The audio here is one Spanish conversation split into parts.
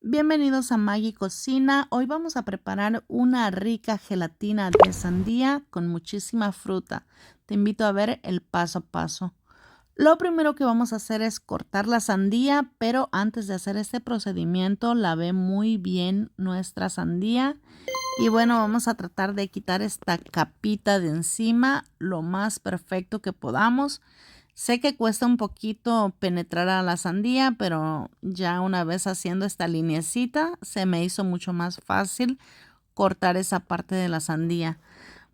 Bienvenidos a Maggie Cocina. Hoy vamos a preparar una rica gelatina de sandía con muchísima fruta. Te invito a ver el paso a paso. Lo primero que vamos a hacer es cortar la sandía, pero antes de hacer este procedimiento lavé muy bien nuestra sandía. Y bueno, vamos a tratar de quitar esta capita de encima lo más perfecto que podamos. Sé que cuesta un poquito penetrar a la sandía, pero ya una vez haciendo esta lineecita se me hizo mucho más fácil cortar esa parte de la sandía.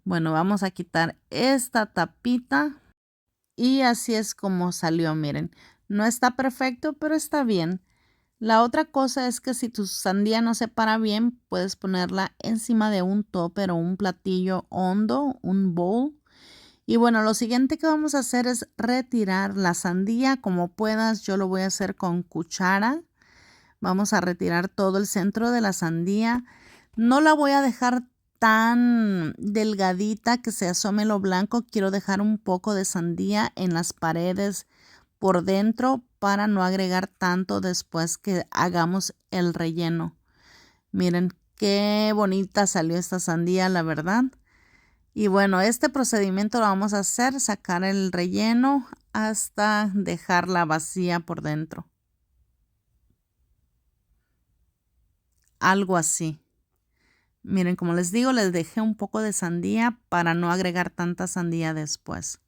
Bueno, vamos a quitar esta tapita y así es como salió, miren. No está perfecto, pero está bien. La otra cosa es que si tu sandía no se para bien, puedes ponerla encima de un tupper o un platillo hondo, un bowl. Y bueno, lo siguiente que vamos a hacer es retirar la sandía como puedas. Yo lo voy a hacer con cuchara. Vamos a retirar todo el centro de la sandía. No la voy a dejar tan delgadita que se asome lo blanco. Quiero dejar un poco de sandía en las paredes por dentro para no agregar tanto después que hagamos el relleno. Miren qué bonita salió esta sandía, la verdad. Y bueno, este procedimiento lo vamos a hacer, sacar el relleno hasta dejarla vacía por dentro. Algo así. Miren, como les digo, les dejé un poco de sandía para no agregar tanta sandía después.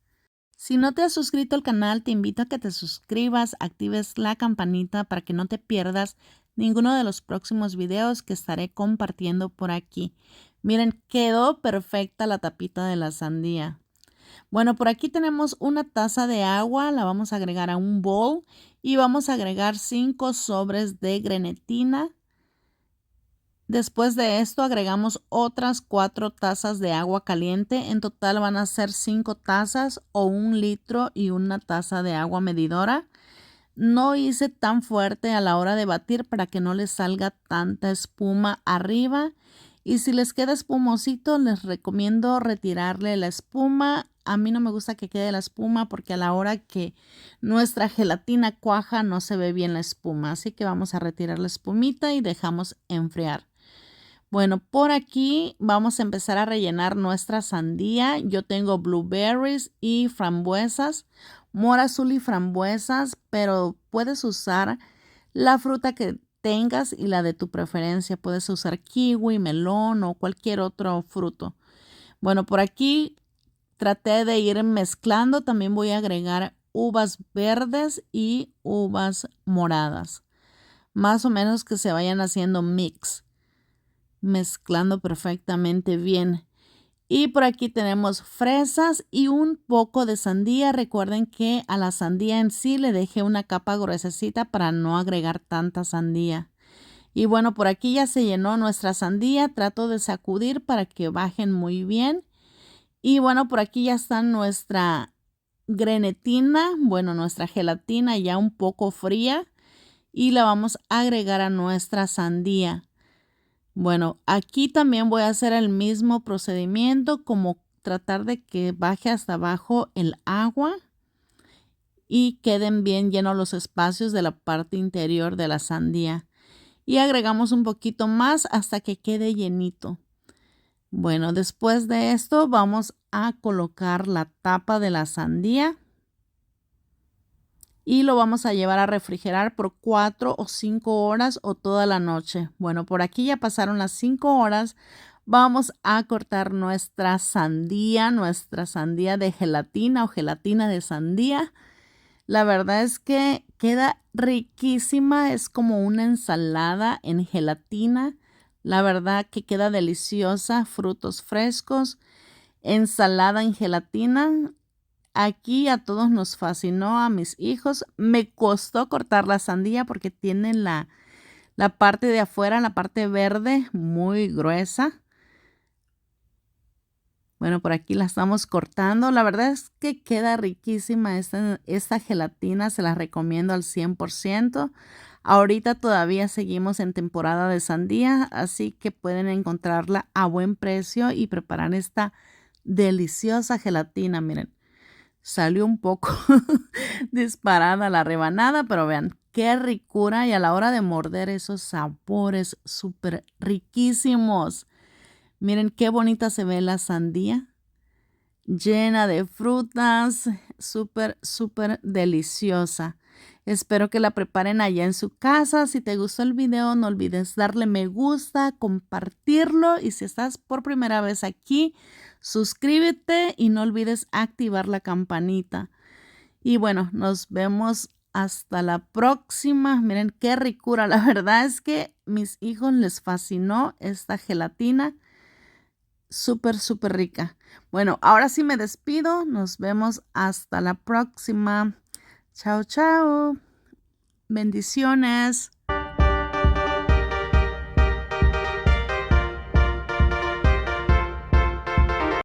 Si no te has suscrito al canal, te invito a que te suscribas, actives la campanita para que no te pierdas ninguno de los próximos videos que estaré compartiendo por aquí. Miren, quedó perfecta la tapita de la sandía. Bueno, por aquí tenemos una taza de agua, la vamos a agregar a un bowl y vamos a agregar 5 sobres de grenetina. Después de esto agregamos otras 4 tazas de agua caliente. En total van a ser 5 tazas o 1 litro y una taza de agua medidora. No hice tan fuerte a la hora de batir para que no les salga tanta espuma arriba. Y si les queda espumosito, les recomiendo retirarle la espuma. A mí no me gusta que quede la espuma porque a la hora que nuestra gelatina cuaja no se ve bien la espuma. Así que vamos a retirar la espumita y dejamos enfriar. Bueno, por aquí vamos a empezar a rellenar nuestra sandía. Yo tengo blueberries y frambuesas, mora azul y frambuesas, pero puedes usar la fruta que tengas y la de tu preferencia. Puedes usar kiwi, melón o cualquier otro fruto. Bueno, por aquí traté de ir mezclando. También voy a agregar uvas verdes y uvas moradas. Más o menos que se vayan haciendo mix, mezclando perfectamente bien. Y por aquí tenemos fresas y un poco de sandía. Recuerden que a la sandía en sí le dejé una capa gruesecita para no agregar tanta sandía. Y bueno, por aquí ya se llenó nuestra sandía. Trato de sacudir para que bajen muy bien. Y bueno, por aquí ya está nuestra grenetina, bueno, nuestra gelatina ya un poco fría. Y la vamos a agregar a nuestra sandía. Bueno, aquí también voy a hacer el mismo procedimiento, como tratar de que baje hasta abajo el agua y queden bien llenos los espacios de la parte interior de la sandía. Y agregamos un poquito más hasta que quede llenito. Bueno, después de esto vamos a colocar la tapa de la sandía y lo vamos a llevar a refrigerar por 4 o 5 horas o toda la noche. Bueno, por aquí ya pasaron las 5 horas. Vamos a cortar nuestra sandía de gelatina o gelatina de sandía. La verdad es que queda riquísima, es como una ensalada en gelatina. La verdad que queda deliciosa, frutos frescos, ensalada en gelatina. Aquí a todos nos fascinó, a mis hijos. Me costó cortar la sandía porque tiene la parte de afuera, la parte verde, muy gruesa. Bueno, por aquí la estamos cortando. La verdad es que queda riquísima esta gelatina, se la recomiendo al 100%. Ahorita todavía seguimos en temporada de sandía, así que pueden encontrarla a buen precio y preparar esta deliciosa gelatina. Miren, Salió un poco disparada la rebanada, pero vean qué ricura y a la hora de morder esos sabores súper riquísimos. Miren qué bonita se ve la sandía, llena de frutas, súper, súper deliciosa. Espero que la preparen allá en su casa. Si te gustó el video, no olvides darle me gusta, compartirlo y si estás por primera vez aquí, suscríbete y no olvides activar la campanita. Y bueno, nos vemos hasta la próxima. Miren qué ricura. La verdad es que mis hijos les fascinó esta gelatina. Súper, súper rica. Bueno, ahora sí me despido. Nos vemos hasta la próxima. Chao, chao. Bendiciones.